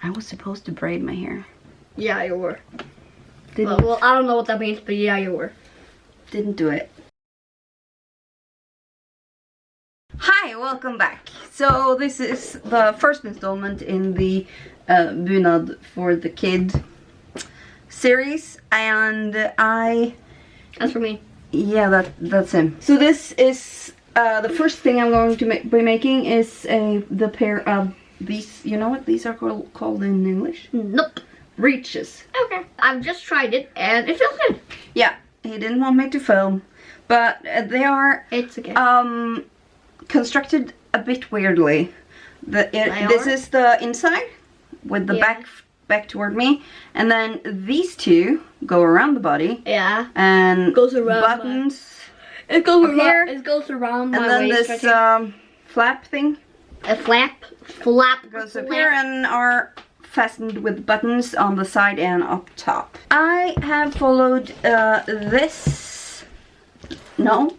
I was supposed to braid my hair. Yeah, you were. Didn't, Well, I don't know what that means, but yeah, you were. didn't do it. Hi, welcome back. So this is the first installment in the Bunad for the Kid series, and That's for me. yeah, that's him. So this is the first thing I'm going to be making is the pair of these. You know what these are called in English? Nope. Breeches. Okay. I've just tried it and it feels good. Yeah, he didn't want me to film, but they are It's okay. constructed a bit weirdly. This is the inside with the back toward me, and then these two go around the body. Yeah. And Goes around buttons. It goes around here. It goes around my And then waist. this right flap thing a flap goes up here and are fastened with buttons on the side and up top. I have followed this. No,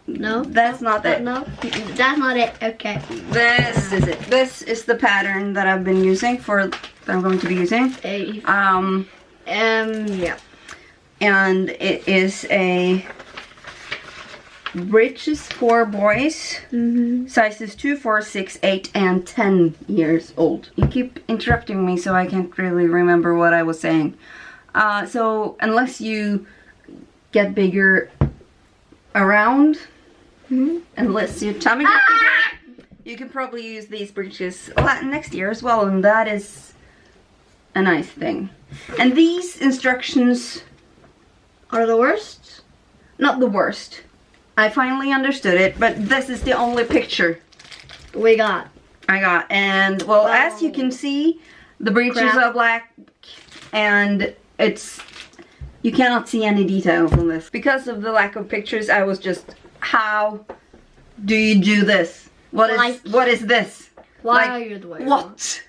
that's not it. No, that's not it. Okay. This is it. This is the pattern that I've been using that I'm going to be using. Yeah. And it is a Britches for boys, sizes 2, 4, 6, 8, and 10 years old. You keep interrupting me, so I can't really remember what I was saying. So unless you get bigger around, unless your tummy gets bigger, you can probably use these breeches next year as well, and that is a nice thing. And these instructions Are the worst? not the worst. I finally understood it, but this is the only picture We got. I got. And well, as you can see, the breeches are black, and you cannot see any detail from this. Because of the lack of pictures, I was just, how do you do this? What is this? Why are you the way? What?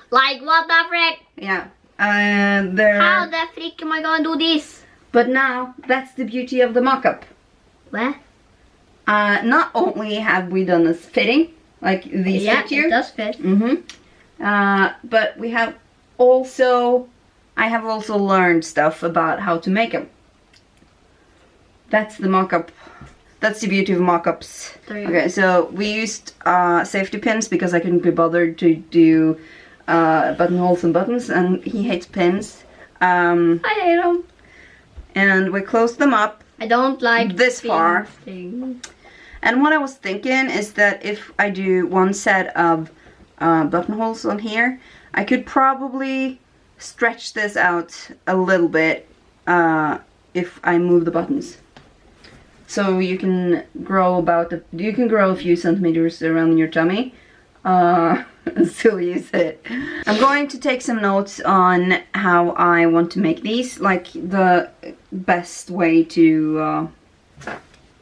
Like what the frick? Yeah. How the frick am I gonna do this? But now, that's the beauty of the mock-up. What? Not only have we done this fitting, like these fit here. It does fit. But we have I have also learned stuff about how to make them. That's the mock-up. That's the beauty of mock-ups. Okay, so we used safety pins because I couldn't be bothered to do buttonholes and buttons, and he hates pins. I hate them. And we closed them up. I don't like this far. Thing. And what I was thinking is that if I do one set of buttonholes on here, I could probably stretch this out a little bit if I move the buttons. So you can grow a few centimeters around your tummy. Still use it. I'm going to take some notes on how I want to make these, like the best way to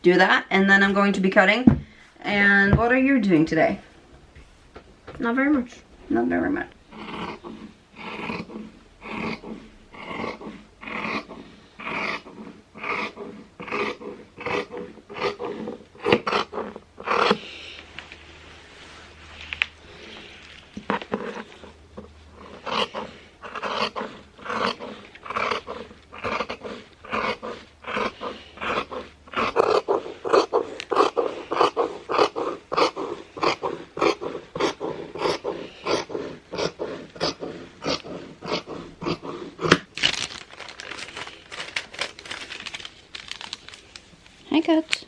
do that, and then I'm going to be cutting. And what are you doing today? Not very much. Not very much. Hi, cut.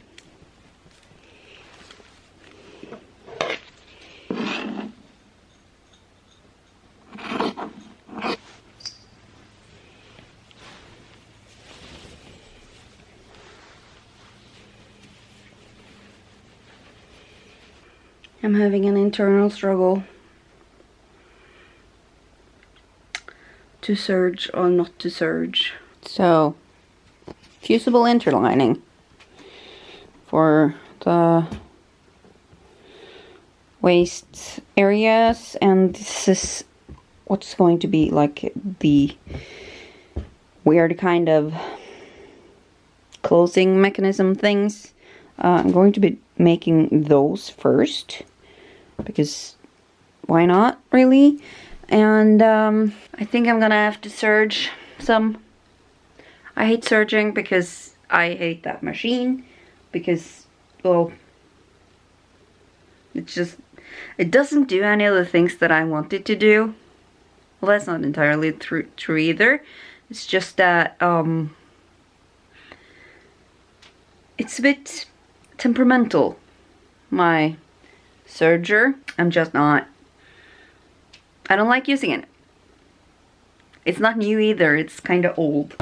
I'm having an internal struggle to serge or not to serge. So, fusible interlining for the waist areas, and this is what's going to be like the weird kind of closing mechanism things. I'm going to be making those first, because why not, really? And I think I'm gonna have to serge some. I hate serging because I hate that machine, because, well, it doesn't do any of the things that I want it to do. Well, that's not entirely true either. It's just that it's a bit temperamental, my serger. I don't like using it. It's not new either, it's kind of old.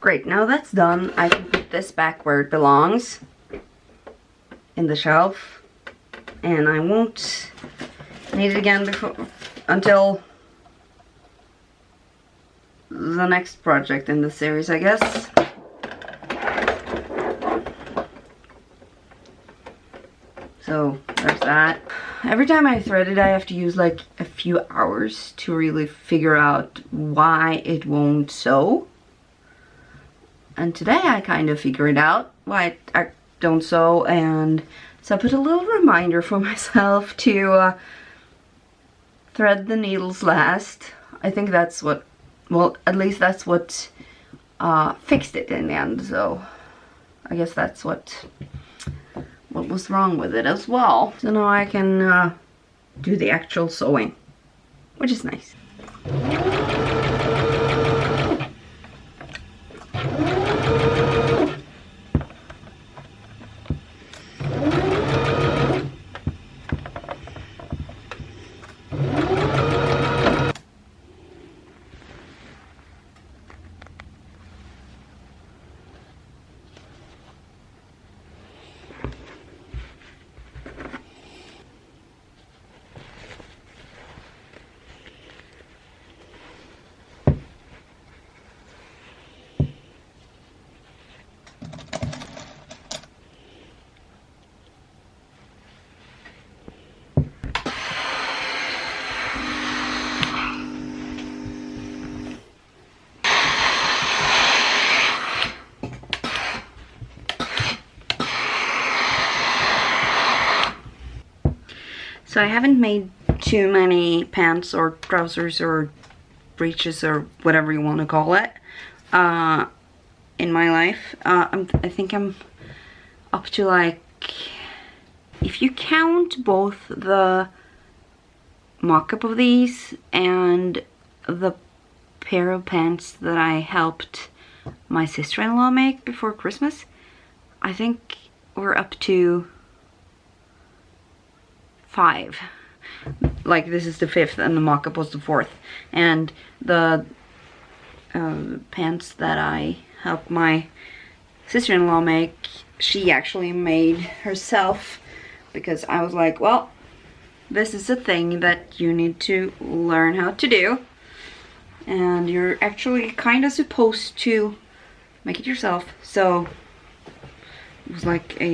Great, now that's done, I can put this back where it belongs, in the shelf, and I won't need it again until the next project in the series, I guess. So there's that. Every time I thread it, I have to use like a few hours to really figure out why it won't sew. And today I kind of figured out why I don't sew, and so I put a little reminder for myself to thread the needles last. I think that's what, well, at least that's what fixed it in the end, so I guess that's what was wrong with it as well. So now I can do the actual sewing, which is nice. So I haven't made too many pants or trousers or breeches or whatever you want to call it in my life. I think I'm up to, like, if you count both the mock-up of these and the pair of pants that I helped my sister-in-law make before Christmas, I think we're up to 5. Like, this is the 5th and the mock-up was the 4th. And the pants that I helped my sister-in-law make, she actually made herself, because I was like, well, this is a thing that you need to learn how to do, and you're actually kind of supposed to make it yourself. So it was like a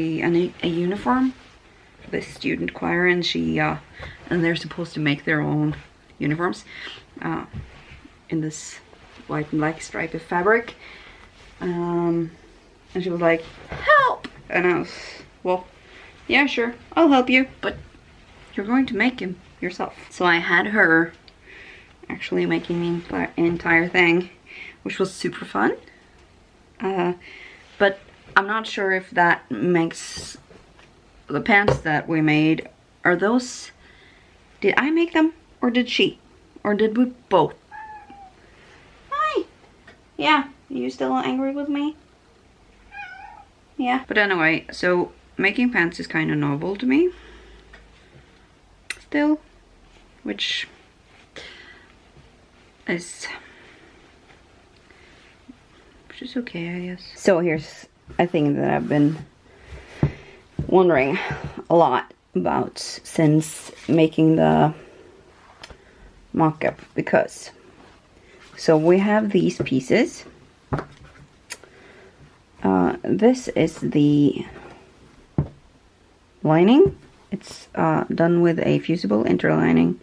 uniform, the student choir, and she and they're supposed to make their own uniforms in this white and black striped fabric. And she was like, help! And I was, well, yeah, sure, I'll help you, but you're going to make him yourself. So I had her actually making the entire thing, which was super fun. But I'm not sure if that makes the pants that we made, are those, did I make them or did she? Or did we both? Hi! Yeah, are you still angry with me? Yeah. But anyway, so making pants is kind of novel to me. Still. Which is okay, I guess. So here's a thing that I've been wondering a lot about since making the mock-up, because so we have these pieces. This is the lining. It's done with a fusible interlining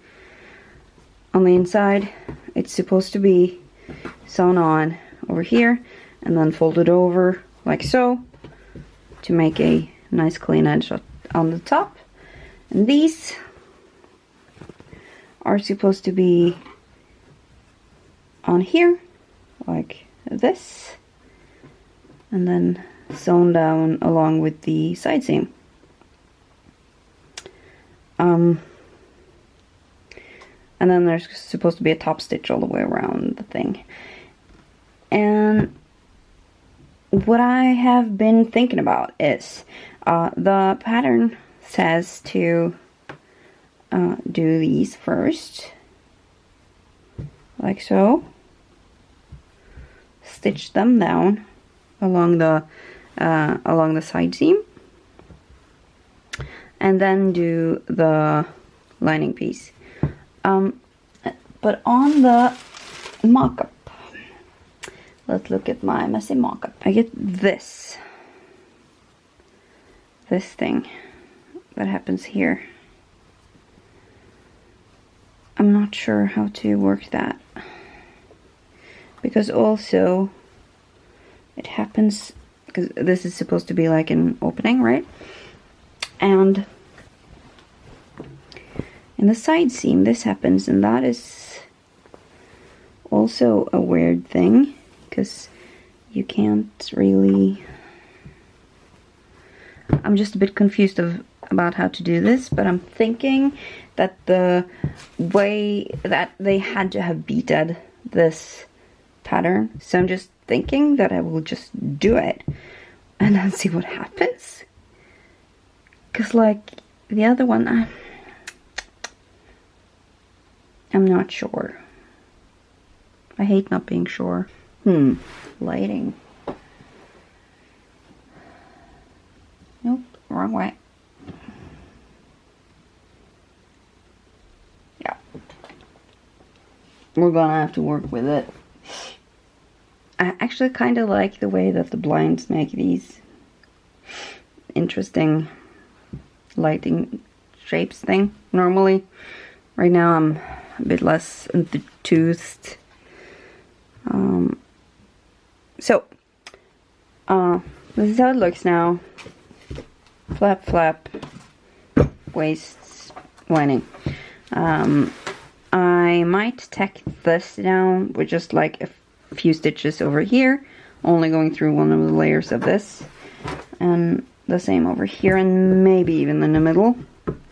on the inside. It's supposed to be sewn on over here and then folded over like so to make a nice clean edge on the top. And these are supposed to be on here like this, and then sewn down along with the side seam. And then there's supposed to be a top stitch all the way around the thing. And what I have been thinking about is the pattern says to do these first, like so. Stitch them down along the side seam, and then do the lining piece. But on the mock-up, let's look at my messy mock-up. I get this thing that happens here. I'm not sure how to work that, because also it happens because this is supposed to be like an opening, right? And in the side seam this happens, and that is also a weird thing because you can't really, I'm just a bit confused about how to do this, but I'm thinking that the way that they had to have beaded this pattern, so I'm just thinking that I will just do it and then see what happens, because like the other one, I'm not sure. I hate not being sure. Lighting. Nope, wrong way. Yeah. We're gonna have to work with it. I actually kind of like the way that the blinds make these interesting lighting shapes thing. Normally, right now I'm a bit less enthused. This is how it looks now. Flap, flap, waist, lining. I might tack this down with just like a few stitches over here, only going through one of the layers of this, and the same over here, and maybe even in the middle,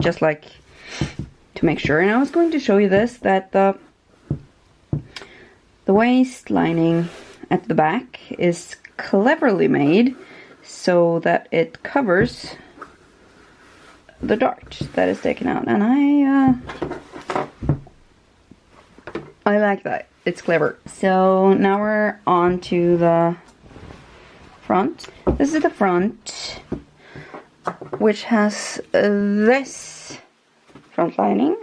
just like to make sure. And I was going to show you this, that the waist lining at the back is cleverly made so that it covers the dart that is taken out, and I like that. It's clever. So now we're on to the front. This is the front, which has this front lining.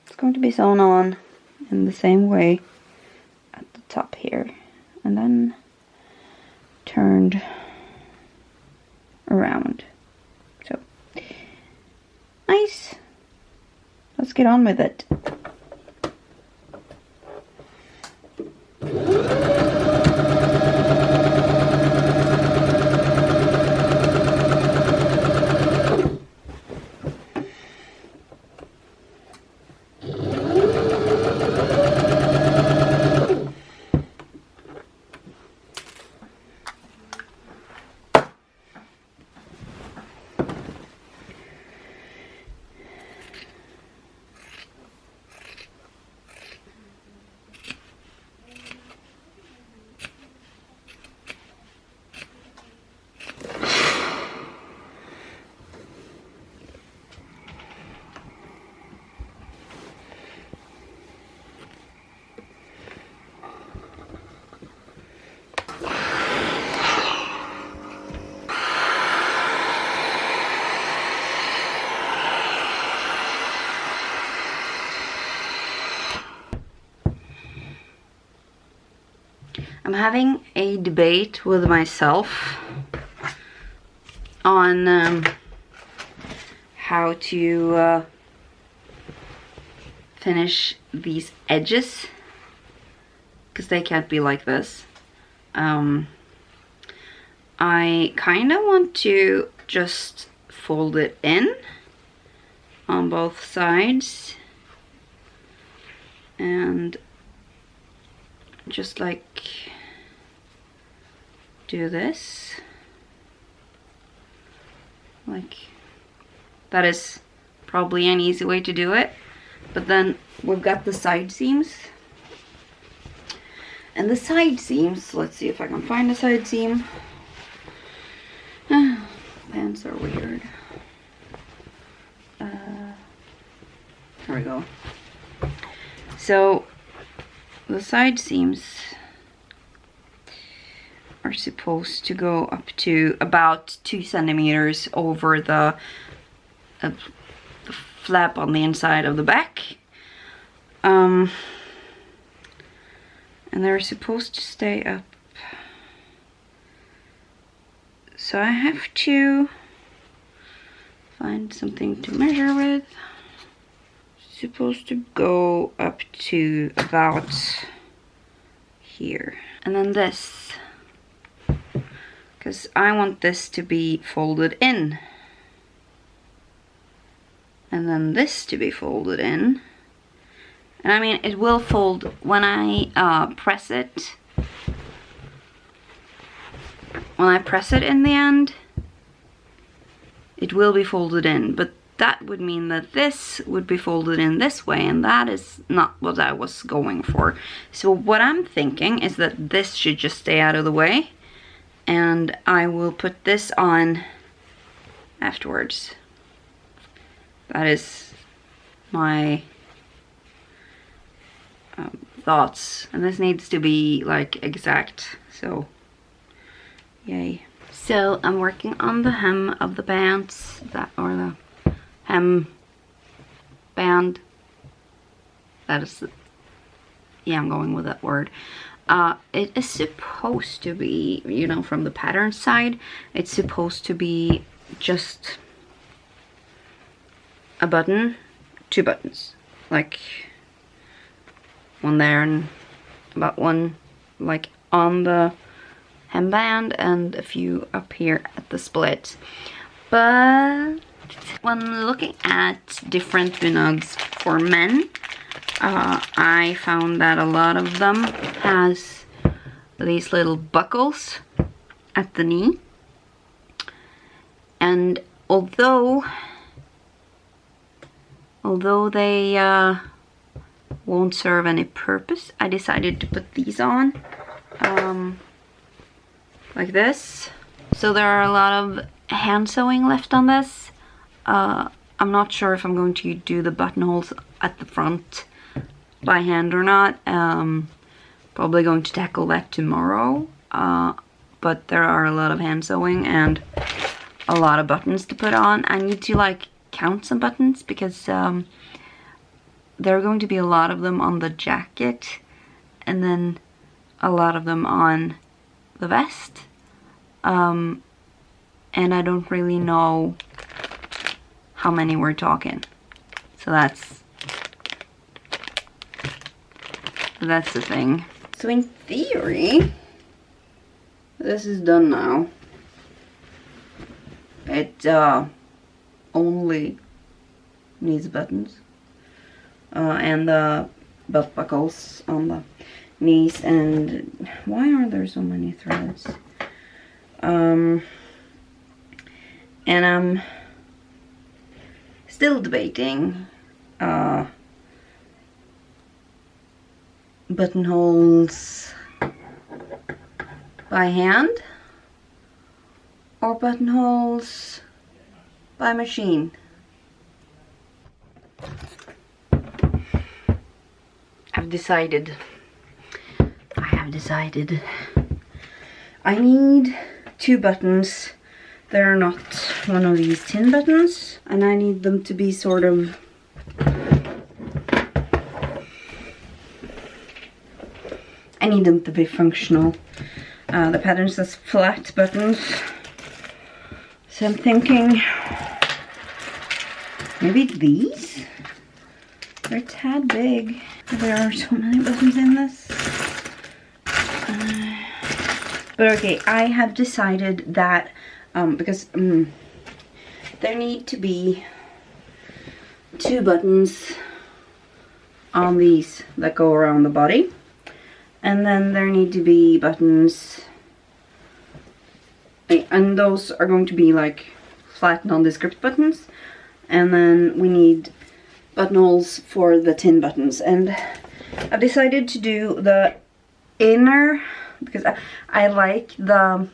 It's going to be sewn on in the same way at the top here, and then turned around. So nice. let's get on with it. I'm having a debate with myself on how to finish these edges, because they can't be like this. I kind of want to just fold it in on both sides and just like do this, like that is probably an easy way to do it. But then we've got the side seams, and the side seams, let's see if I can find a side seam. Pants are weird. Here we go. So the side seams are supposed to go up to about 2 centimeters over the flap on the inside of the back. And they're supposed to stay up. So I have to find something to measure with. Supposed to go up to about here. And then this, because I want this to be folded in, and then this to be folded in. And I mean, it will fold when I press it. When I press it in the end, it will be folded in, but that would mean that this would be folded in this way, and that is not what I was going for. So what I'm thinking is that this should just stay out of the way, and I will put this on afterwards. That is my thoughts, and this needs to be like exact, so yay. So I'm working on the hem of the pants, or the hem band. That is, yeah, I'm going with that word. It is supposed to be, you know, from the pattern side, it's supposed to be just a button, 2 buttons, like one there and about one like on the hemband and a few up here at the split. But when looking at different bunads for men, I found that a lot of them has these little buckles at the knee, and although they won't serve any purpose, I decided to put these on like this. So there are a lot of hand sewing left on this. I'm not sure if I'm going to do the buttonholes at the front by hand or not. Probably going to tackle that tomorrow. But there are a lot of hand sewing and a lot of buttons to put on. I need to like count some buttons because there are going to be a lot of them on the jacket and then a lot of them on the vest. And I don't really know how many we're talking. So that's That's the thing. So in theory, this is done now. It only needs buttons and the belt buckles on the knees. And why are there so many threads? And I'm still debating buttonholes by hand or buttonholes by machine. I've decided. I have decided. I need 2 buttons. They're not one of these tin buttons, and I need them to be sort of I need them to be functional. The pattern says flat buttons, so I'm thinking maybe these? They're a tad big. There are so many buttons in this. But okay, I have decided that because there need to be 2 buttons on these that go around the body. And then there need to be buttons, and those are going to be like flat nondescript buttons. And then we need buttonholes for the tin buttons. And I've decided to do the inner because I like the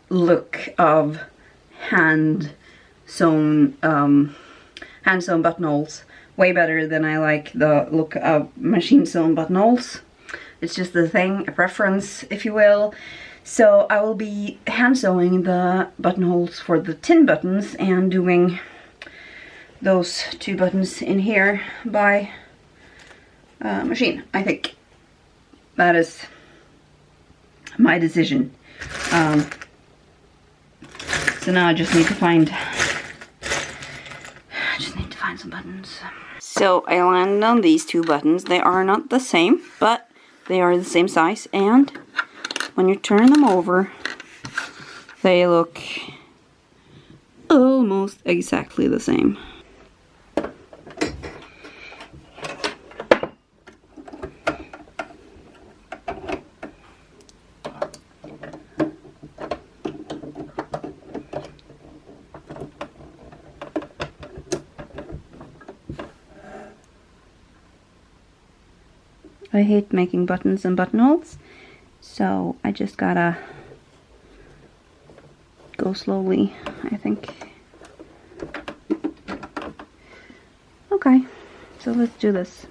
look of hand sewn buttonholes way better than I like the look of machine sewn buttonholes. It's just a thing, a preference, if you will. So I will be hand sewing the buttonholes for the tin buttons and doing those 2 buttons in here by machine. I think that is my decision. So now I just need to find some buttons. So I landed on these 2 buttons. They are not the same, but they are the same size, and when you turn them over, they look almost exactly the same. I hate making buttons and buttonholes, so I just gotta go slowly, I think. Okay, so let's do this.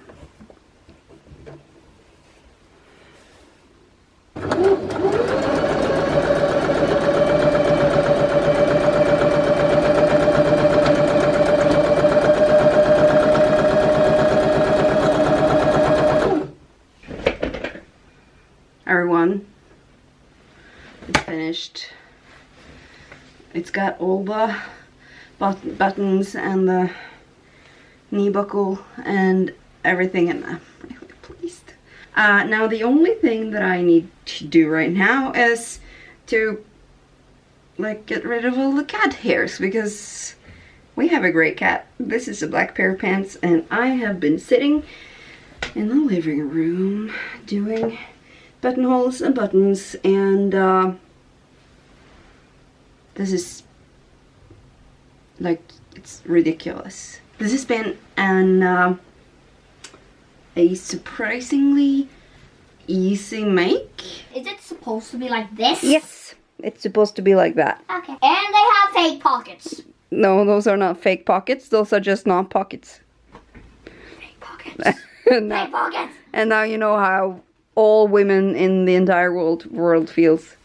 Everyone, it's finished. It's got all the buttons and the knee buckle and everything, and I'm really pleased. Now the only thing that I need to do right now is to get rid of all the cat hairs, because we have a gray cat. This is a black pair of pants, and I have been sitting in the living room doing buttonholes and buttons, and this is it's ridiculous. This has been a surprisingly easy make. Is it supposed to be like this? Yes, it's supposed to be like that. Okay. And they have fake pockets. No, those are not fake pockets. Those are just not pockets. Fake pockets. Fake pockets. And now you know how all women in the entire world feels.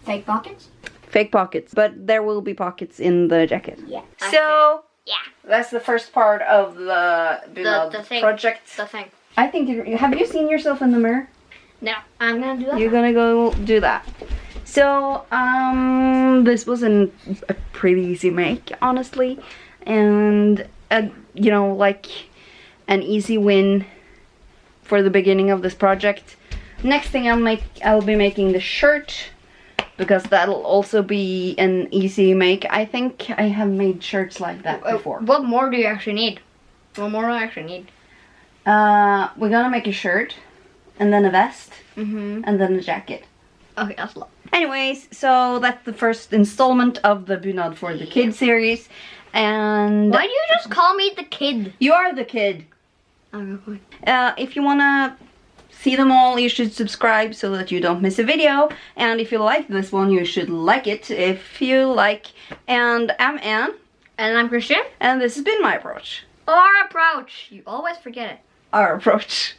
Fake pockets? Fake pockets, but there will be pockets in the jacket. Yeah. So yeah, that's the first part of the thing, project. The thing. I think have you seen yourself in the mirror? No, I'm gonna do that. You're gonna go do that. So this was a pretty easy make, honestly, and you know, an easy win for the beginning of this project. Next thing I'll be making the shirt, because that'll also be an easy make. I think I have made shirts like that before. What more do you actually need? What more do I actually need? We're gonna make a shirt, and then a vest, Mm-hmm. and then a jacket. Okay, that's a lot. Anyways, so that's the first installment of the Bunad for the Kid series. And Why do you just call me the kid? you are the kid. Okay. If you wanna see them all, you should subscribe so that you don't miss a video. And if you like this one, you should like it if you like. And I'm Anne. And I'm Christian. And this has been my approach. Our approach. You always forget it. Our approach.